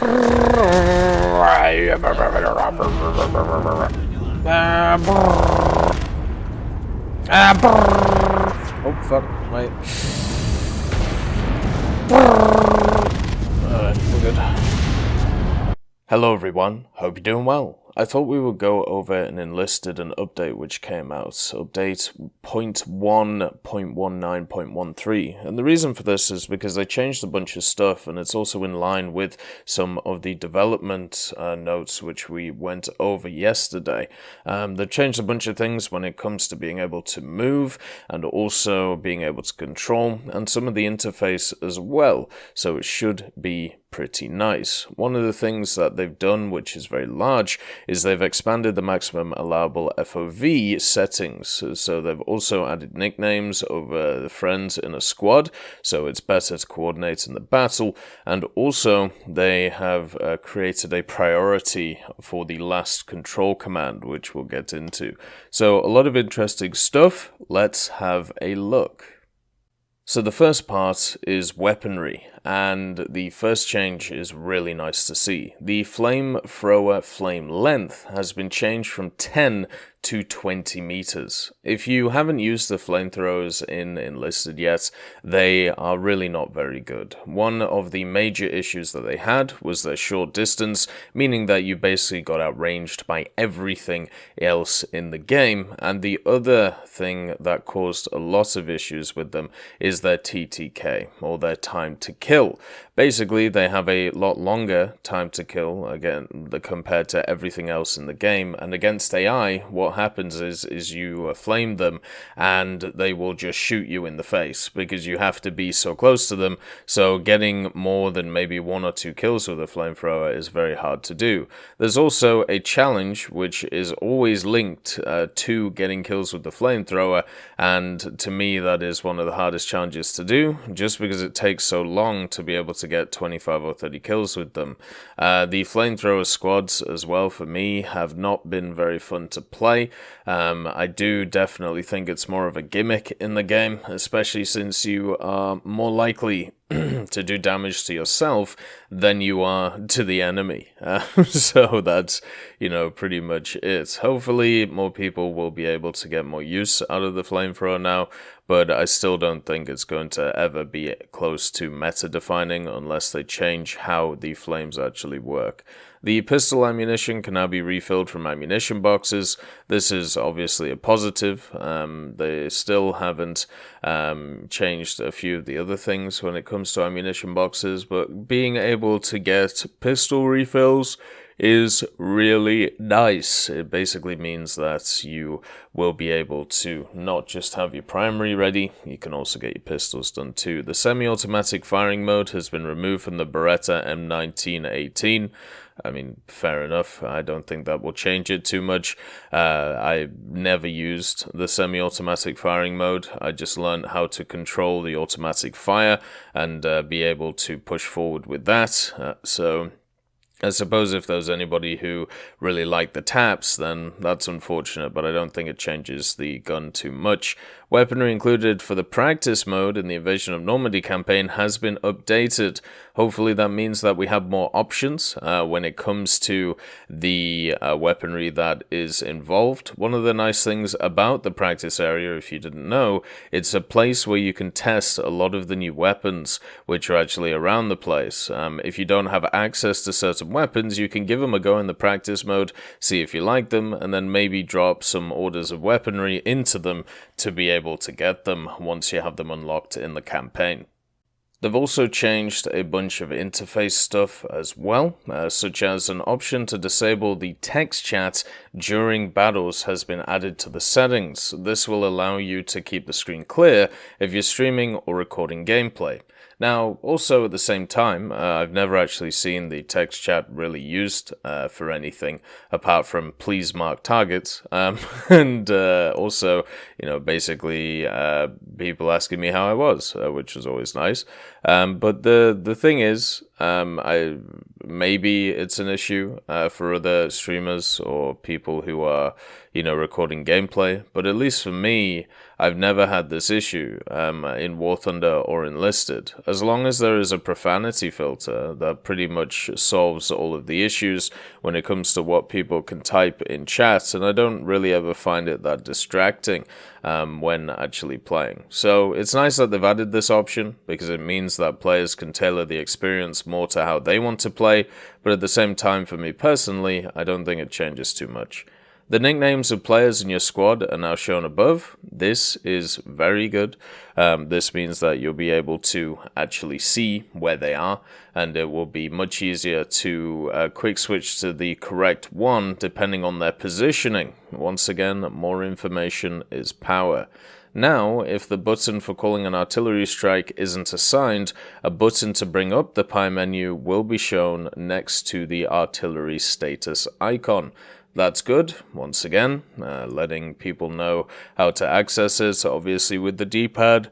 Oh, fuck, wait. Alright, we're good. Hello everyone, hope you're doing well. I thought we would go over an Enlisted an update which came out, update 0.1.19.13, and the reason for this is because they changed a bunch of stuff and it's also in line with some of the development notes which we went over yesterday. They've changed a bunch of things when it comes to being able to move and also being able to control and some of the interface as well, so it should be pretty nice. One of the things that they've done, which is very large, is they've expanded the maximum allowable FOV settings. So they've also added nicknames over the friends in a squad, so it's better to coordinate in the battle, and also they have created a priority for the last control command, which we'll get into. So a lot of interesting stuff. Let's have a look. So the first part is weaponry, and the first change is really nice to see. The flamethrower flame length has been changed from 10 to 20 meters. If you haven't used the flamethrowers in Enlisted yet, they are really not very good. One of the major issues that they had was their short distance, meaning that you basically got outranged by everything else in the game, and the other thing that caused a lot of issues with them is their TTK, or their time to kill. Basically, they have a lot longer time to kill, again, compared to everything else in the game, and against AI, what happens is you flame them, and they will just shoot you in the face, because you have to be so close to them, so getting more than maybe 1 or 2 kills with a flamethrower is very hard to do. There's also a challenge, which is always linked to getting kills with the flamethrower, and to me that is one of the hardest challenges to do, just because it takes so long to be able to get 25 or 30 kills with them. The flamethrower squads as well for me have not been very fun to play. I do definitely think it's more of a gimmick in the game, especially since you are more likely to do damage to yourself than you are to the enemy. So that's, pretty much it. Hopefully more people will be able to get more use out of the flamethrower now, but I still don't think it's going to ever be close to meta-defining unless they change how the flames actually work. The pistol ammunition can now be refilled from ammunition boxes. This is obviously a positive. They still haven't changed a few of the other things when it comes to ammunition boxes, but being able to get pistol refills is really nice. It basically means that you will be able to not just have your primary ready, you can also get your pistols done too. The semi-automatic firing mode has been removed from the Beretta M1918. I mean, fair enough. I don't think that will change it too much. I never used the semi-automatic firing mode. I just learned how to control the automatic fire and be able to push forward with that. So I suppose if there's anybody who really liked the taps, then that's unfortunate, but I don't think it changes the gun too much. Weaponry included for the practice mode in the Invasion of Normandy campaign has been updated. Hopefully that means that we have more options when it comes to the weaponry that is involved. One of the nice things about the practice area, if you didn't know, it's a place where you can test a lot of the new weapons which are actually around the place. If you don't have access to certain weapons, you can give them a go in the practice mode, see if you like them, and then maybe drop some orders of weaponry into them to be able to get them once you have them unlocked in the campaign. They've also changed a bunch of interface stuff as well, such as an option to disable the text chat during battles has been added to the settings. This will allow you to keep the screen clear if you're streaming or recording gameplay. Now, also at the same time, I've never actually seen the text chat really used for anything apart from please mark targets, and also, basically people asking me how I was, which was always nice. But the thing is, Maybe it's an issue for other streamers or people who are, recording gameplay. But at least for me, I've never had this issue in War Thunder or Enlisted. As long as there is a profanity filter, that pretty much solves all of the issues when it comes to what people can type in chat, and I don't really ever find it that distracting when actually playing. So it's nice that they've added this option, because it means that players can tailor the experience more to how they want to play, but at the same time, for me personally, I don't think it changes too much. The nicknames of players in your squad are now shown above. This is very good. This means that you'll be able to actually see where they are, and it will be much easier to quick switch to the correct one depending on their positioning. Once again, more information is power. Now, if the button for calling an artillery strike isn't assigned, a button to bring up the pie menu will be shown next to the artillery status icon. That's good, once again, letting people know how to access it, obviously with the D-pad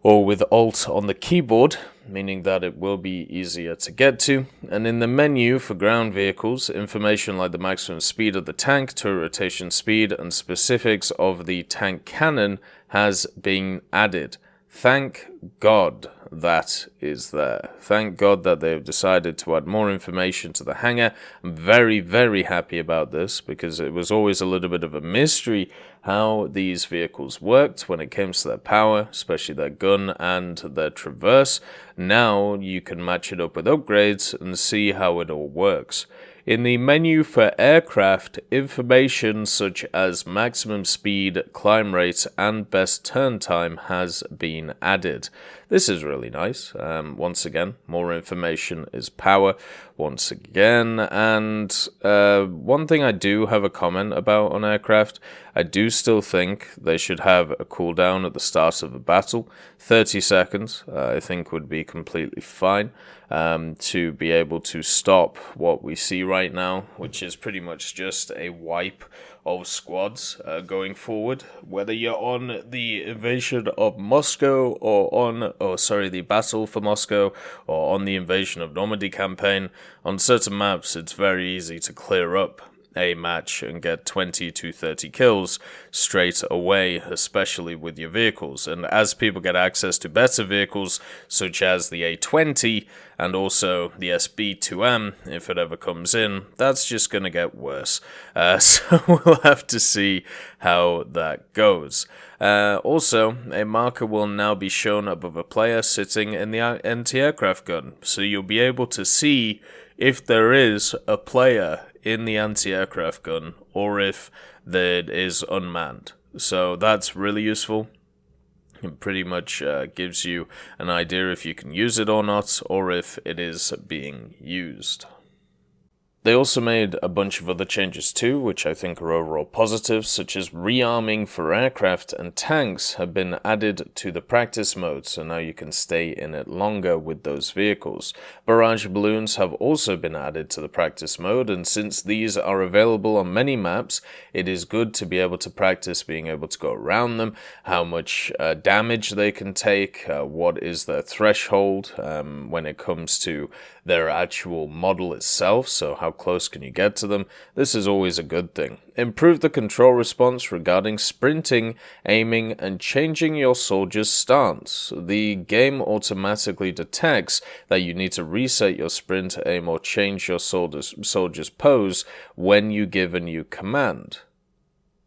or with Alt on the keyboard, meaning that it will be easier to get to. And in the menu for ground vehicles, information like the maximum speed of the tank, turret rotation speed, and specifics of the tank cannon has been added. Thank God that is there. Thank God that they've decided to add more information to the hangar. I'm very, very happy about this, because it was always a little bit of a mystery how these vehicles worked when it came to their power, especially their gun and their traverse. Now you can match it up with upgrades and see how it all works. In the menu for aircraft, information such as maximum speed, climb rate, and best turn time has been added. This is really nice. Once again, more information is power. Once again, and one thing I do have a comment about on aircraft, I do still think they should have a cooldown at the start of a battle. 30 seconds, I think, would be completely fine to be able to stop what we see right now, which is pretty much just a wipe of squads going forward, whether you're on the invasion of Moscow or the battle for Moscow, or on the invasion of Normandy campaign. On certain maps, it's very easy to clear up a match and get 20 to 30 kills straight away, especially with your vehicles. And as people get access to better vehicles, such as the A20 and also the SB2M, if it ever comes in, that's just going to get worse. So we'll have to see how that goes. Also, a marker will now be shown above a player sitting in the anti-aircraft gun, so you'll be able to see if there is a player in the anti-aircraft gun or if it is unmanned. So that's really useful. It pretty much gives you an idea if you can use it or not, or if it is being used. They also made a bunch of other changes too, which I think are overall positive, such as rearming for aircraft and tanks have been added to the practice mode, so now you can stay in it longer with those vehicles. Barrage balloons have also been added to the practice mode, and since these are available on many maps, it is good to be able to practice being able to go around them, how much damage they can take, what is their threshold when it comes to their actual model itself, so how close can you get to them. This is always a good thing. Improve the control response regarding sprinting, aiming, and changing your soldier's stance. The game automatically detects that you need to reset your sprint, aim, or change your soldier's pose when you give a new command.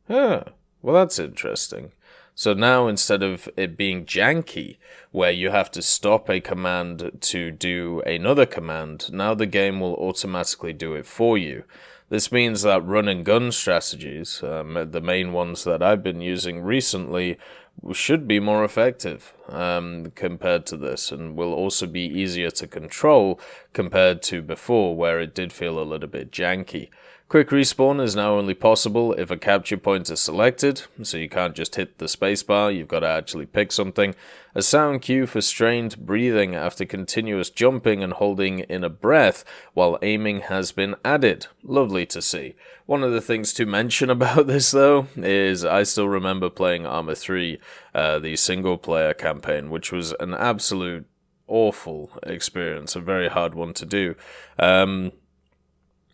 Well, that's interesting. So now, instead of it being janky, where you have to stop a command to do another command, now the game will automatically do it for you. This means that run and gun strategies, the main ones that I've been using recently, should be more effective compared to this, and will also be easier to control compared to before, where it did feel a little bit janky. Quick respawn is now only possible if a capture point is selected, so you can't just hit the spacebar, you've got to actually pick something. A sound cue for strained breathing after continuous jumping and holding in a breath while aiming has been added. Lovely to see. One of the things to mention about this, though, is I still remember playing Arma 3, the single-player campaign, which was an absolute awful experience, a very hard one to do.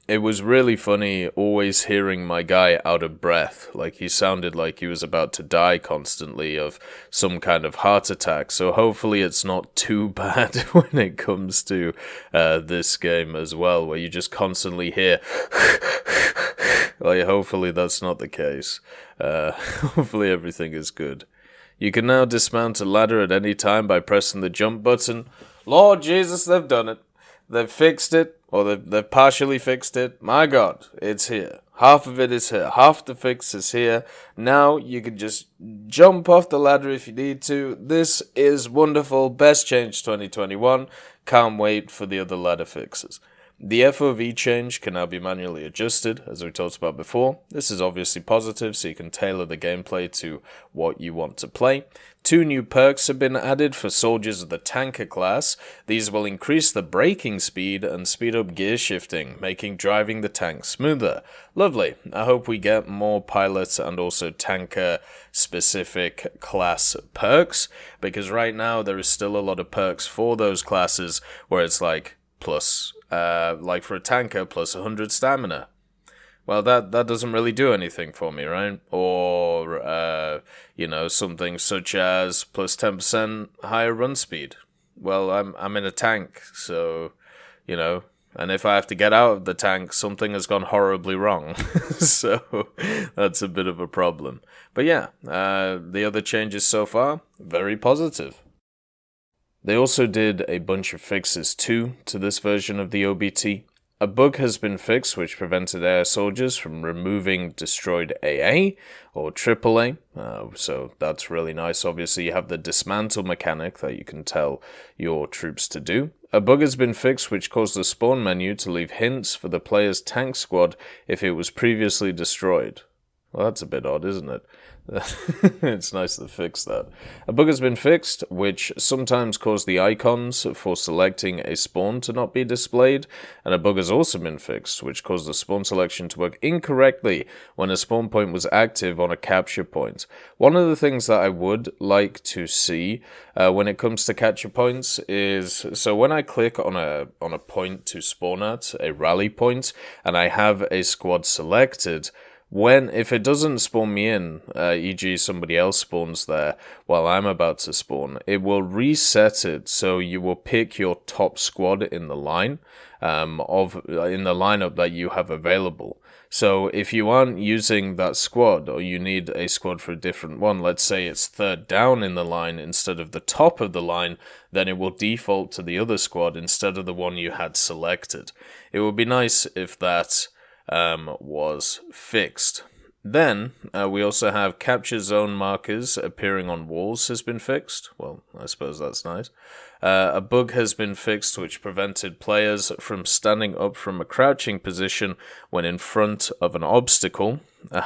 It was really funny always hearing my guy out of breath. Like, he sounded like he was about to die constantly of some kind of heart attack. So hopefully it's not too bad when it comes to this game as well, where you just constantly hear... Like, hopefully that's not the case. Hopefully everything is good. You can now dismount a ladder at any time by pressing the jump button. Lord Jesus, they've done it. They've fixed it, or they've partially fixed it. My God, it's here. Half of it is here. Half the fix is here. Now you can just jump off the ladder if you need to. This is wonderful. Best change 2021. Can't wait for the other ladder fixes. The FOV change can now be manually adjusted, as we talked about before. This is obviously positive, so you can tailor the gameplay to what you want to play. 2 new perks have been added for soldiers of the tanker class. These will increase the braking speed and speed up gear shifting, making driving the tank smoother. Lovely. I hope we get more pilots and also tanker-specific class perks, because right now there is still a lot of perks for those classes where it's like plus... like for a tanker, plus 100 stamina. Well, that doesn't really do anything for me, right? Or, something such as plus 10% higher run speed. Well, I'm in a tank, so, and if I have to get out of the tank, something has gone horribly wrong. So, that's a bit of a problem. But yeah, the other changes so far, very positive. They also did a bunch of fixes too to this version of the OBT. A bug has been fixed which prevented air soldiers from removing destroyed AA or AAA, so that's really nice. Obviously you have the dismantle mechanic that you can tell your troops to do. A bug has been fixed which caused the spawn menu to leave hints for the player's tank squad if it was previously destroyed. Well, that's a bit odd, isn't it? It's nice to fix that. A bug has been fixed, which sometimes caused the icons for selecting a spawn to not be displayed, and a bug has also been fixed, which caused the spawn selection to work incorrectly when a spawn point was active on a capture point. One of the things that I would like to see when it comes to capture points is, so when I click on a point to spawn at, a rally point, and I have a squad selected, if it doesn't spawn me in, e.g. somebody else spawns there while I'm about to spawn, it will reset it so you will pick your top squad in the line in the lineup that you have available. So if you aren't using that squad, or you need a squad for a different one, let's say it's third down in the line instead of the top of the line, then it will default to the other squad instead of the one you had selected. It would be nice if that was fixed. Then we also have capture zone markers appearing on walls has been fixed. Well, I suppose that's nice. A bug has been fixed which prevented players from standing up from a crouching position when in front of an obstacle. How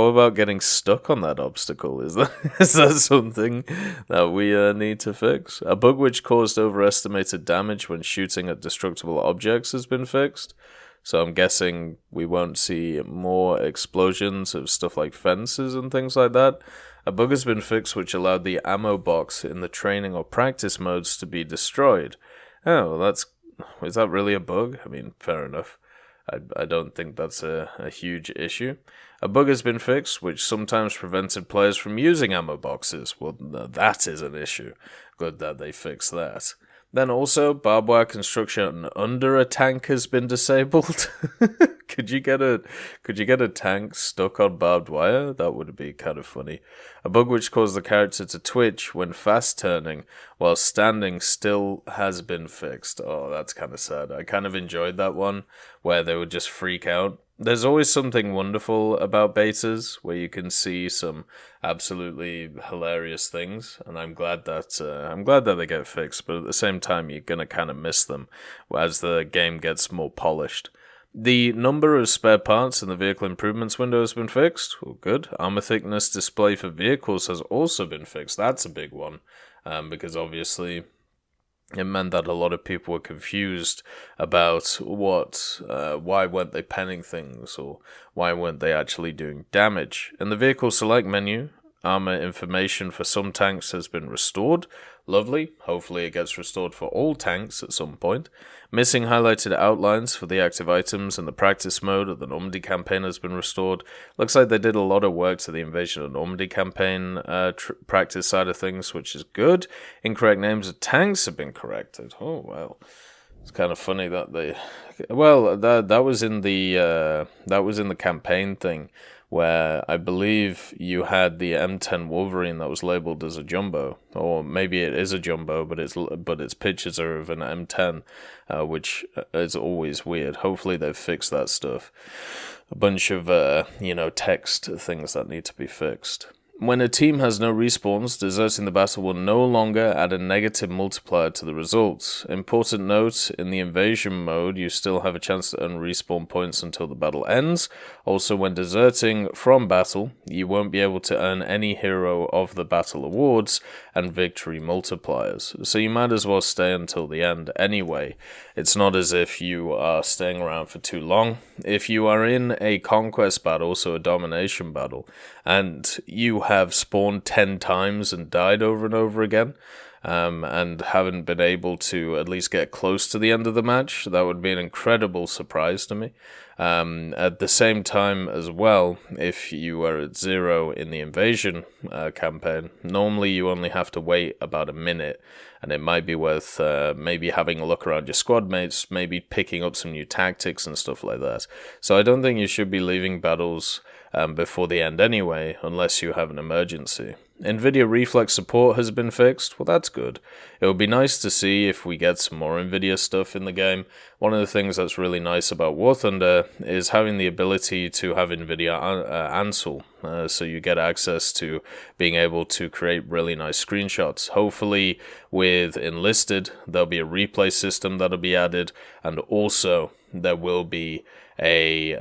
about getting stuck on that obstacle? Is that something that we need to fix? A bug which caused overestimated damage when shooting at destructible objects has been fixed. So I'm guessing we won't see more explosions of stuff like fences and things like that. A bug has been fixed which allowed the ammo box in the training or practice modes to be destroyed. Oh, is that really a bug? I mean, fair enough. I don't think that's a huge issue. A bug has been fixed which sometimes prevented players from using ammo boxes. Well, that is an issue. Good that they fixed that. Then also, barbed wire construction under a tank has been disabled. Could you get a tank stuck on barbed wire? That would be kind of funny. A bug which caused the character to twitch when fast turning while standing still has been fixed. Oh, that's kind of sad. I kind of enjoyed that one where they would just freak out. There's always something wonderful about betas where you can see some absolutely hilarious things, and I'm glad that they get fixed. But at the same time, you're gonna kind of miss them as the game gets more polished. The number of spare parts in the vehicle improvements window has been fixed. Oh, good. Armor thickness display for vehicles has also been fixed. That's a big one, because obviously it meant that a lot of people were confused about why weren't they penning things, or why weren't they actually doing damage. In the vehicle select menu, Armor information for some tanks has been restored. Lovely. Hopefully it gets restored for all tanks at some point. Missing highlighted outlines for the active items in the practice mode of the Normandy campaign has been restored. Looks like they did a lot of work to the Invasion of Normandy campaign practice side of things, which is good. Incorrect names of tanks have been corrected. Oh, well. It's kind of funny that they... Well, that was in the campaign thing, where I believe you had the M10 Wolverine that was labeled as a jumbo, or maybe it is a jumbo, but its pictures are of an M10, which is always weird. Hopefully they've fixed that stuff. A bunch of text things that need to be fixed. When a team has no respawns, deserting the battle will no longer add a negative multiplier to the results. Important note, in the invasion mode, you still have a chance to earn respawn points until the battle ends. Also, when deserting from battle, you won't be able to earn any Hero of the Battle awards and victory multipliers. So you might as well stay until the end anyway. It's not as if you are staying around for too long. If you are in a conquest battle, so a domination battle, and you have spawned 10 times and died over and over again, and haven't been able to at least get close to the end of the match, that would be an incredible surprise to me. At the same time as well, if you are at 0 in the invasion campaign, normally you only have to wait about a minute, and it might be worth maybe having a look around your squad mates, maybe picking up some new tactics and stuff like that. So I don't think you should be leaving battles before the end anyway, unless you have an emergency. NVIDIA reflex support has been fixed. Well, that's good. It would be nice to see if we get some more NVIDIA stuff in the game. One of the things that's really nice about War Thunder is having the ability to have NVIDIA Ansel, so you get access to being able to create really nice screenshots. Hopefully with Enlisted, there'll be a replay system that'll be added, and also there will be a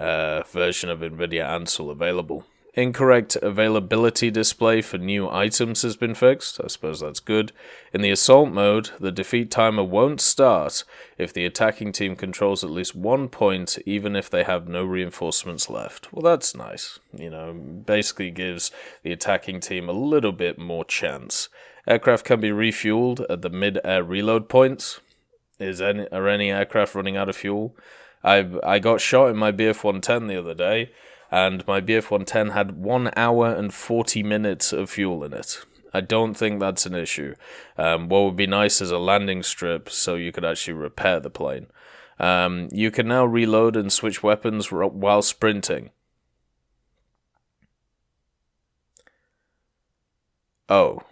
version of NVIDIA Ansel available. Incorrect availability display for new items has been fixed. I suppose that's good. In the assault mode, the defeat timer won't start if the attacking team controls at least 1 point, even if they have no reinforcements left. Well, that's nice. Basically gives the attacking team a little bit more chance. Aircraft can be refueled at the mid-air reload points. Are any aircraft running out of fuel? I got shot in my BF-110 the other day, and my BF-110 had 1 hour and 40 minutes of fuel in it. I don't think that's an issue. What would be nice is a landing strip so you could actually repair the plane. You can now reload and switch weapons while sprinting. Oh.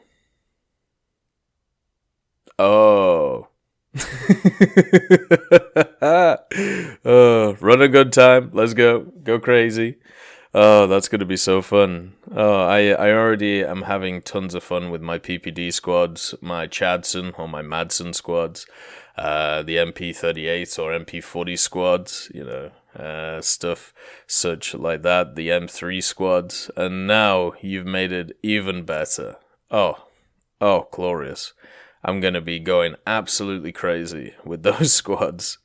Run a good time. Let's go. Go crazy. Oh, that's going to be so fun. Oh, I already am having tons of fun with my PPD squads, my Chadson or my Madsen squads, the MP38 or MP40 squads, stuff such like that, the M3 squads, and now you've made it even better. Oh, glorious. I'm going to be going absolutely crazy with those squads.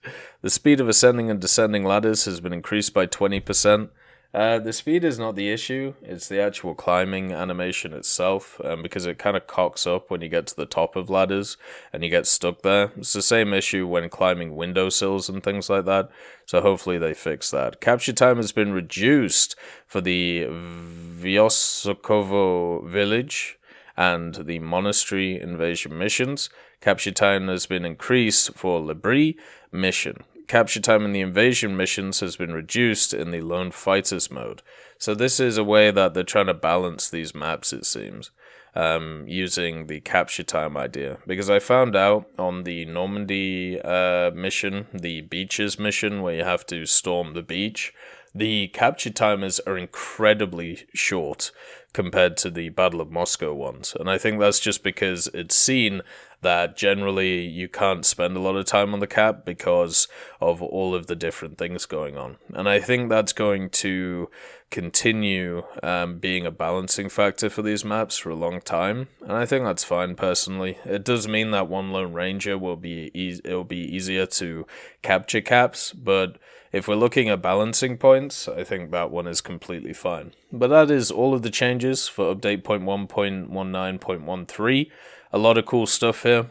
The speed of ascending and descending ladders has been increased by 20%. The speed is not the issue, it's the actual climbing animation itself, because it kind of cocks up when you get to the top of ladders and you get stuck there. It's the same issue when climbing windowsills and things like that, so hopefully they fix that. Capture time has been reduced for the Vyosokovo village and the monastery invasion missions. Capture time has been increased for Libri mission. Capture time in the invasion missions has been reduced in the lone fighters mode. So this is a way that they're trying to balance these maps, it seems, using the capture time idea. Because I found out on the Normandy mission, the beaches mission, where you have to storm the beach, the capture timers are incredibly short compared to the Battle of Moscow ones. And I think that's just because it's seen that generally you can't spend a lot of time on the cap because of all of the different things going on. And I think that's going to continue being a balancing factor for these maps for a long time. And I think that's fine personally. It does mean that one Lone Ranger will be it'll be easier to capture caps, but if we're looking at balancing points, I think that one is completely fine. But that is all of the changes changes for update 0.1.19.13. A lot of cool stuff here.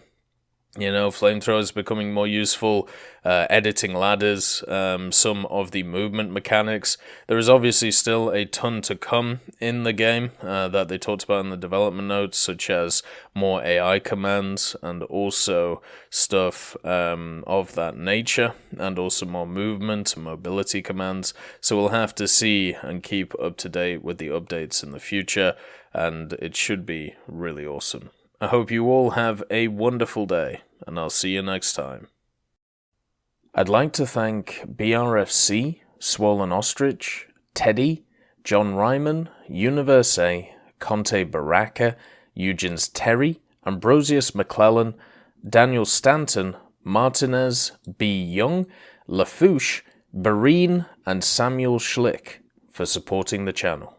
You know, flamethrowers becoming more useful, editing ladders, some of the movement mechanics. There is obviously still a ton to come in the game that they talked about in the development notes, such as more AI commands and also stuff of that nature, and also more movement and mobility commands. So we'll have to see and keep up to date with the updates in the future, and it should be really awesome. I hope you all have a wonderful day, and I'll see you next time. I'd like to thank BRFC, Swollen Ostrich, Teddy, John Ryman, Universe, Conte Baraka, Eugens Terry, Ambrosius McClellan, Daniel Stanton, Martinez, B. Young, Lafouche, Barine, and Samuel Schlick for supporting the channel.